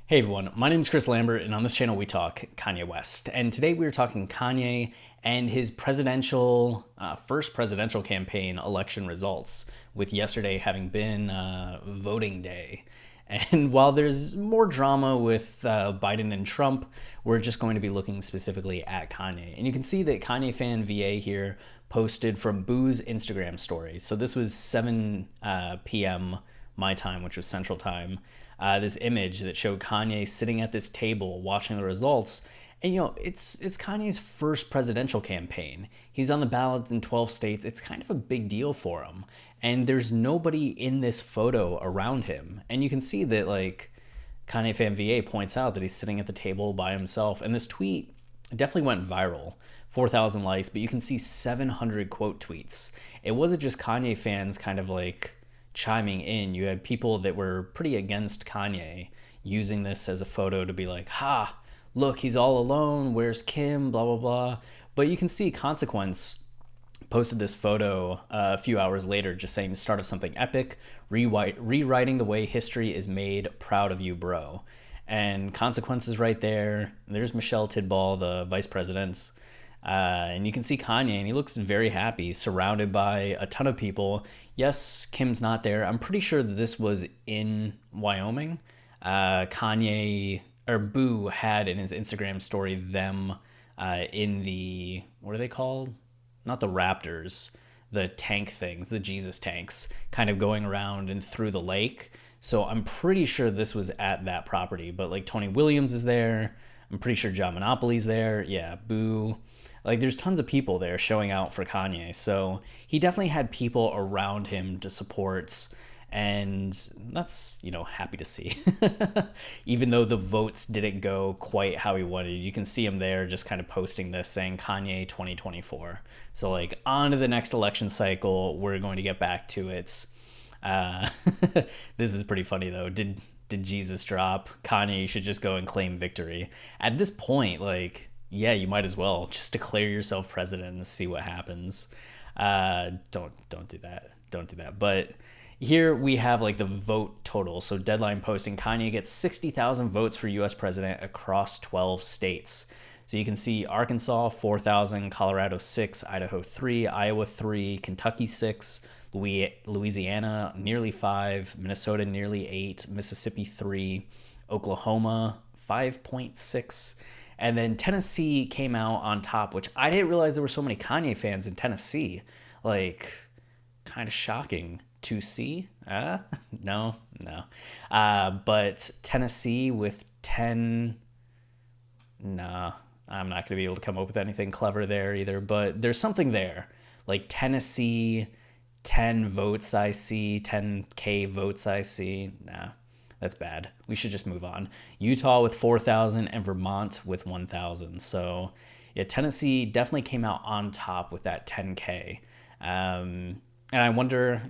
Hey everyone, my name is Chris Lambert, and on this channel we talk Kanye West. And today we are talking Kanye and his first presidential campaign election results, with yesterday having been voting day. And while there's more drama with Biden and Trump, we're just going to be looking specifically at Kanye. And you can see that Kanye Fan VA here posted from Boo's Instagram story. So this was 7 p.m. my time, which was Central Time. This image that showed Kanye sitting at this table watching the results. And it's Kanye's first presidential campaign. He's on the ballot in 12 states. It's kind of a big deal for him. And there's nobody in this photo around him. And you can see that Kanye Fan VA points out that he's sitting at the table by himself. And this tweet definitely went viral. 4,000 likes, but you can see 700 quote tweets. It wasn't just Kanye fans kind of chiming in. You had people that were pretty against Kanye using this as a photo to be like, ha, look, he's all alone, where's Kim, blah, blah, blah. But you can see Consequence posted this photo a few hours later just saying the start of something epic, rewriting the way history is made, proud of you, bro. And Consequence is right there. There's Michelle Tidball, the vice president. And you can see Kanye, and he looks very happy, surrounded by a ton of people. Yes, Kim's not there. I'm pretty sure that this was in Wyoming. Kanye, or Boo, had in his Instagram story them in the, what are they called? Not the Raptors, the tank things, the Jesus tanks, kind of going around and through the lake. So I'm pretty sure this was at that property. But Tony Williams is there. I'm pretty sure John Monopoly's there. Yeah, Boo. There's tons of people there showing out for Kanye. So he definitely had people around him to support. And that's, happy to see. Even though the votes didn't go quite how he wanted, you can see him there just kind of posting this saying Kanye 2024. So on to the next election cycle. We're going to get back to it. This is pretty funny though. Did Jesus drop? Kanye, you should just go and claim victory. At this point, yeah, you might as well just declare yourself president and see what happens. Don't do that. Don't do that. But here we have the vote total. So Deadline posting, Kanye gets 60,000 votes for U.S. president across 12 states. So you can see Arkansas 4,000, Colorado 6, Idaho 3, Iowa 3, Kentucky 6, Louisiana nearly 5, Minnesota nearly 8, Mississippi 3, Oklahoma 5.6. And then Tennessee came out on top, which I didn't realize there were so many Kanye fans in Tennessee. Kind of shocking to see. No. But Tennessee with 10... Nah, I'm not going to be able to come up with anything clever there either. But there's something there. Tennessee, 10 votes I see, 10K votes I see. Nah. That's bad. We should just move on. Utah with 4,000 and Vermont with 1,000. So, yeah, Tennessee definitely came out on top with that 10K. And I wonder,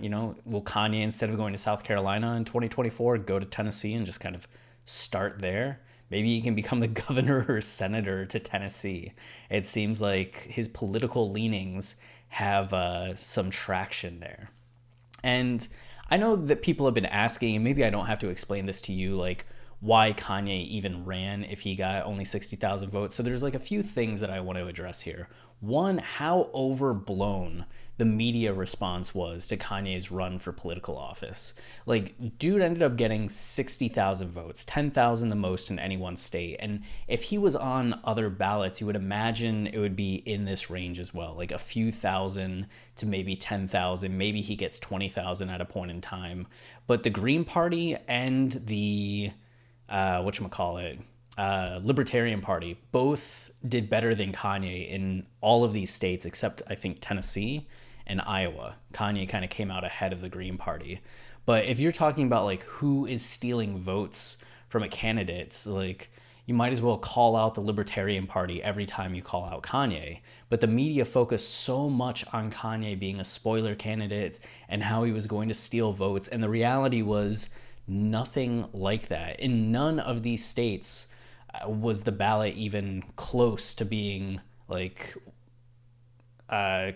will Kanye, instead of going to South Carolina in 2024, go to Tennessee and just kind of start there? Maybe he can become the governor or senator to Tennessee. It seems like his political leanings have some traction there. And I know that people have been asking, and maybe I don't have to explain this to you, why Kanye even ran if he got only 60,000 votes. So there's a few things that I want to address here. One, how overblown the media response was to Kanye's run for political office. Dude ended up getting 60,000 votes, 10,000 the most in any one state. And if he was on other ballots, you would imagine it would be in this range as well, a few thousand to maybe 10,000. Maybe he gets 20,000 at a point in time. But the Green Party and the Libertarian Party both did better than Kanye in all of these states except I think Tennessee and Iowa. Kanye kind of came out ahead of the Green Party. But if you're talking about who is stealing votes from a candidate, you might as well call out the Libertarian Party every time you call out Kanye. But the media focused so much on Kanye being a spoiler candidate and how he was going to steal votes. And the reality was nothing like that. In none of these states was the ballot even close to being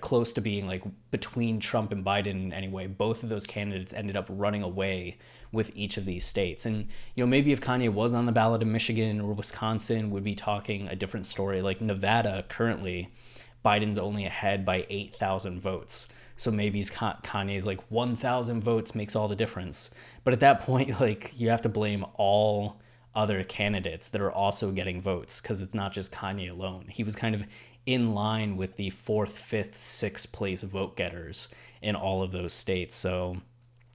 close to being like between Trump and Biden anyway. Both of those candidates ended up running away with each of these states. And, maybe if Kanye was on the ballot in Michigan or Wisconsin, we'd be talking a different story. Like Nevada, currently, Biden's only ahead by 8,000 votes. So maybe Kanye's like 1,000 votes makes all the difference. But at that point, like, you have to blame all other candidates that are also getting votes, because it's not just Kanye alone. He was kind of in line with the 4th, 5th, 6th place vote getters in all of those states. So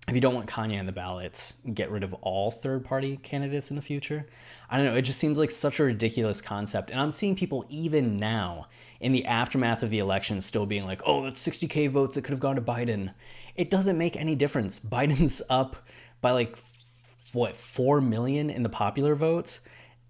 if you don't want Kanye on the ballot, get rid of all third-party candidates in the future. I don't know. It just seems like such a ridiculous concept. And I'm seeing people even now in the aftermath of the election still being like, oh, that's 60K votes that could have gone to Biden. It doesn't make any difference. Biden's up by like, 4 million in the popular votes.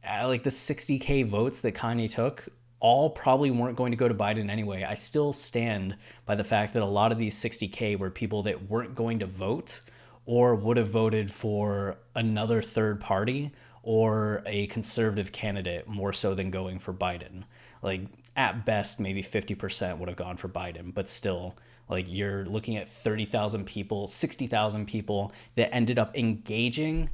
Like the 60K votes that Kanye took all probably weren't going to go to Biden anyway. I still stand by the fact that a lot of these 60K were people that weren't going to vote or would have voted for another third party or a conservative candidate more so than going for Biden. Like at best, maybe 50% would have gone for Biden, but still, like you're looking at 30,000 people, 60,000 people that ended up engaging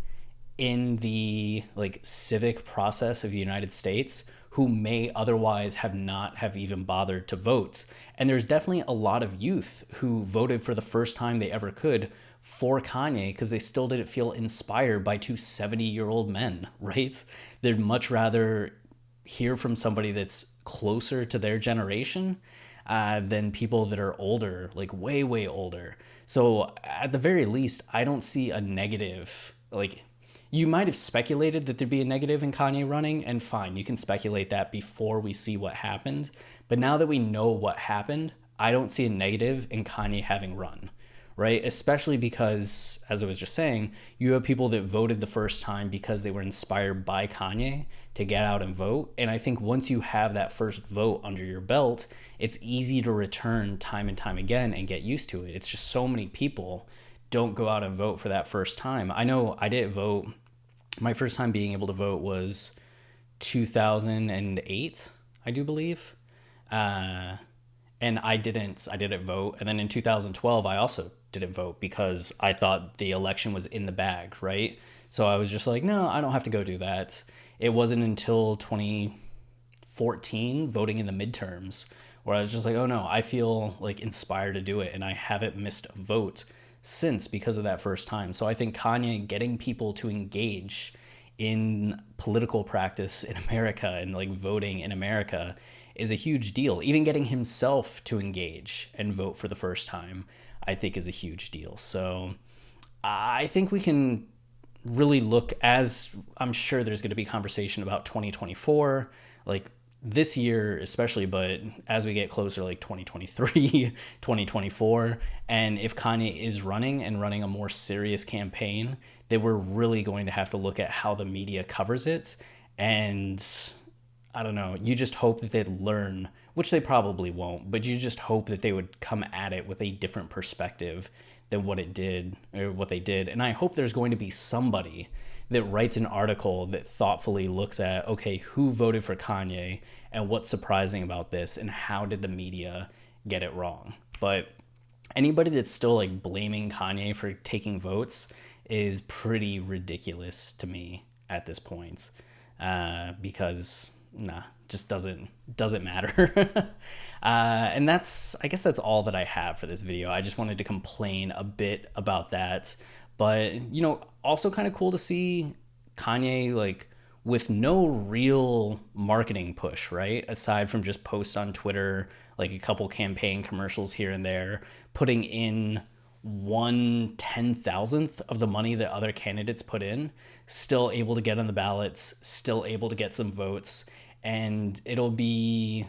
in the like civic process of the United States who may otherwise have even bothered to vote. And there's definitely a lot of youth who voted for the first time they ever could for Kanye because they still didn't feel inspired by two 70-year-old men, right? They'd much rather hear from somebody that's closer to their generation than people that are older, like way, way older. So at the very least, I don't see a negative. Like, you might have speculated that there'd be a negative in Kanye running, and fine, you can speculate that before we see what happened. But now that we know what happened, I don't see a negative in Kanye having run, right? Especially because, as I was just saying, you have people that voted the first time because they were inspired by Kanye to get out and vote. And I think once you have that first vote under your belt, it's easy to return time and time again and get used to it. It's just so many people don't go out and vote for that first time. I know I didn't vote. My first time being able to vote was 2008, I do believe. And I didn't vote. And then in 2012, I also didn't vote because I thought the election was in the bag, right? So I was just like, no, I don't have to go do that. It wasn't until 2014, voting in the midterms, where I was just like, oh no, I feel like inspired to do it. And I haven't missed a vote since because of that first time. So I think Kanye getting people to engage in political practice in America and like voting in America is a huge deal. Even getting himself to engage and vote for the first time, I think is a huge deal. So I think we can really look, as I'm sure there's going to be conversation about 2024, like this year especially, but as we get closer, like 2023, 2024, and if Kanye is running a more serious campaign, then we're really going to have to look at how the media covers it. And I don't know, you just hope that they'd learn, which they probably won't, but you just hope that they would come at it with a different perspective than what it did or what they did. And I hope there's going to be somebody that writes an article that thoughtfully looks at, okay, who voted for Kanye and what's surprising about this and how did the media get it wrong. But anybody that's still like blaming Kanye for taking votes is pretty ridiculous to me at this point, because just doesn't matter. And I guess that's all that I have for this video. I just wanted to complain a bit about that. But, also kind of cool to see Kanye, like, with no real marketing push, right? Aside from just posts on Twitter, like a couple campaign commercials here and there, putting in 1/10,000th of the money that other candidates put in, still able to get on the ballots, still able to get some votes. And it'll be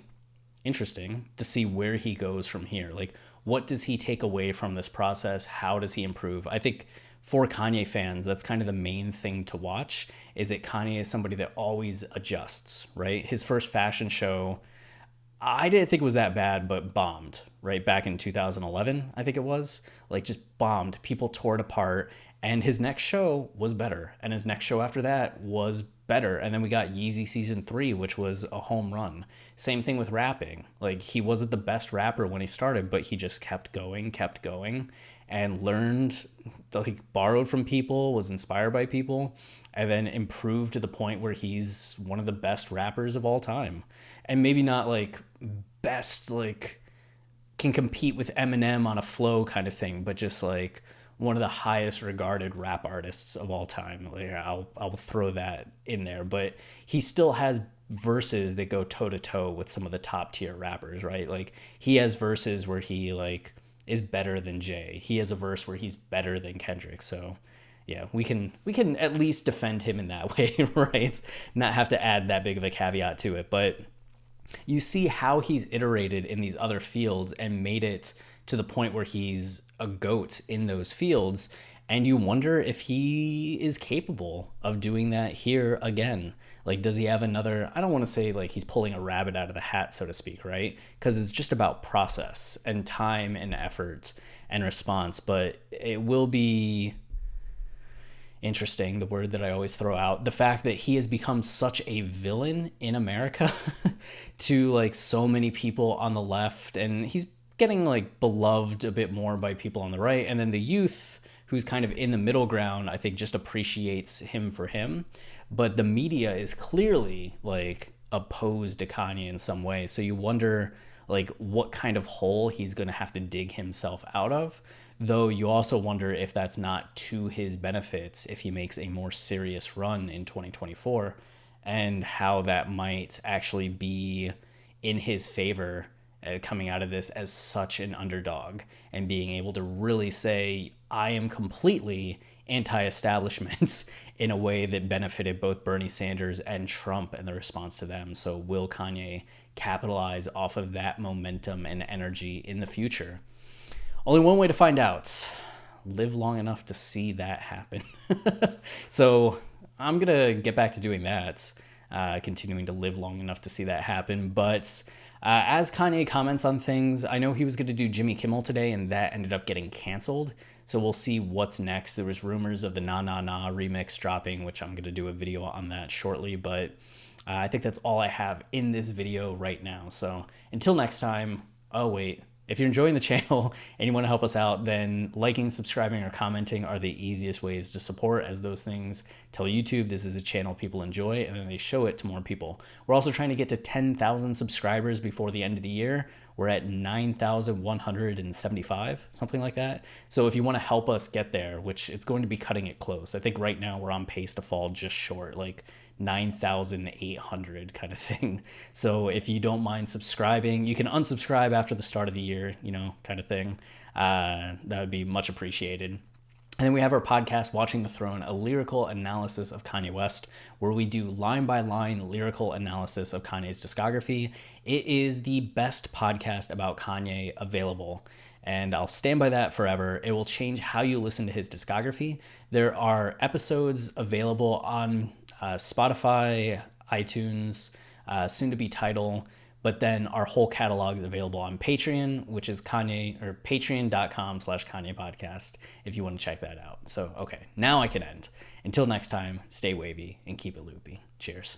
interesting to see where he goes from here. Like, what does he take away from this process? How does he improve? I think for Kanye fans, that's kind of the main thing to watch, is that Kanye is somebody that always adjusts, right? His first fashion show, I didn't think it was that bad, but bombed, right? Back in 2011, I think it was. Like, just bombed. People tore it apart. And his next show was better. And his next show after that was better. And then we got Yeezy season 3, which was a home run. Same thing with rapping. Like, he wasn't the best rapper when he started, but he just kept going, and learned, like, borrowed from people, was inspired by people, and then improved to the point where he's one of the best rappers of all time. And maybe not like best, like, can compete with Eminem on a flow kind of thing, but just like one of the highest regarded rap artists of all time. Like, I'll throw that in there, but he still has verses that go toe to toe with some of the top tier rappers, right? Like, he has verses where he like is better than Jay. He has a verse where he's better than Kendrick. So yeah, we can at least defend him in that way, right? Not have to add that big of a caveat to it, but you see how he's iterated in these other fields and made it to the point where he's a GOAT in those fields. And you wonder if he is capable of doing that here again. Like, does he have another, I don't want to say like he's pulling a rabbit out of the hat, so to speak, right? Because it's just about process and time and effort and response. But it will be interesting, the word that I always throw out, the fact that he has become such a villain in America to like so many people on the left, and he's getting like beloved a bit more by people on the right, and then the youth, who's kind of in the middle ground, I think just appreciates him for him. But the media is clearly like opposed to Kanye in some way, so you wonder like what kind of hole he's going to have to dig himself out of. Though you also wonder if that's not to his benefits if he makes a more serious run in 2024, and how that might actually be in his favor coming out of this as such an underdog and being able to really say, I am completely anti-establishment in a way that benefited both Bernie Sanders and Trump and the response to them. So will Kanye capitalize off of that momentum and energy in the future? Only one way to find out: live long enough to see that happen. So I'm going to get back to doing that, continuing to live long enough to see that happen. But as Kanye comments on things, I know he was going to do Jimmy Kimmel today, and that ended up getting canceled. So we'll see what's next. There was rumors of the Na Na Na remix dropping, which I'm going to do a video on that shortly. But I think that's all I have in this video right now. So until next time, oh wait. If you're enjoying the channel and you want to help us out, then liking, subscribing, or commenting are the easiest ways to support, as those things tell YouTube this is a channel people enjoy, and then they show it to more people. We're also trying to get to 10,000 subscribers before the end of the year. We're at 9,175, something like that. So if you want to help us get there, which it's going to be cutting it close. I think right now we're on pace to fall just short, like 9,800 kind of thing. So if you don't mind subscribing, you can unsubscribe after the start of the year, you know, kind of thing. That would be much appreciated. And then we have our podcast, Watching the Throne, a lyrical analysis of Kanye West, where we do line-by-line lyrical analysis of Kanye's discography. It is the best podcast about Kanye available, and I'll stand by that forever. It will change how you listen to his discography. There are episodes available on Spotify, iTunes, soon to be Tidal, but then our whole catalog is available on Patreon, which is patreon.com/Kanye podcast, if you want to check that out. So, okay, now I can end. Until next time, stay wavy and keep it loopy. Cheers.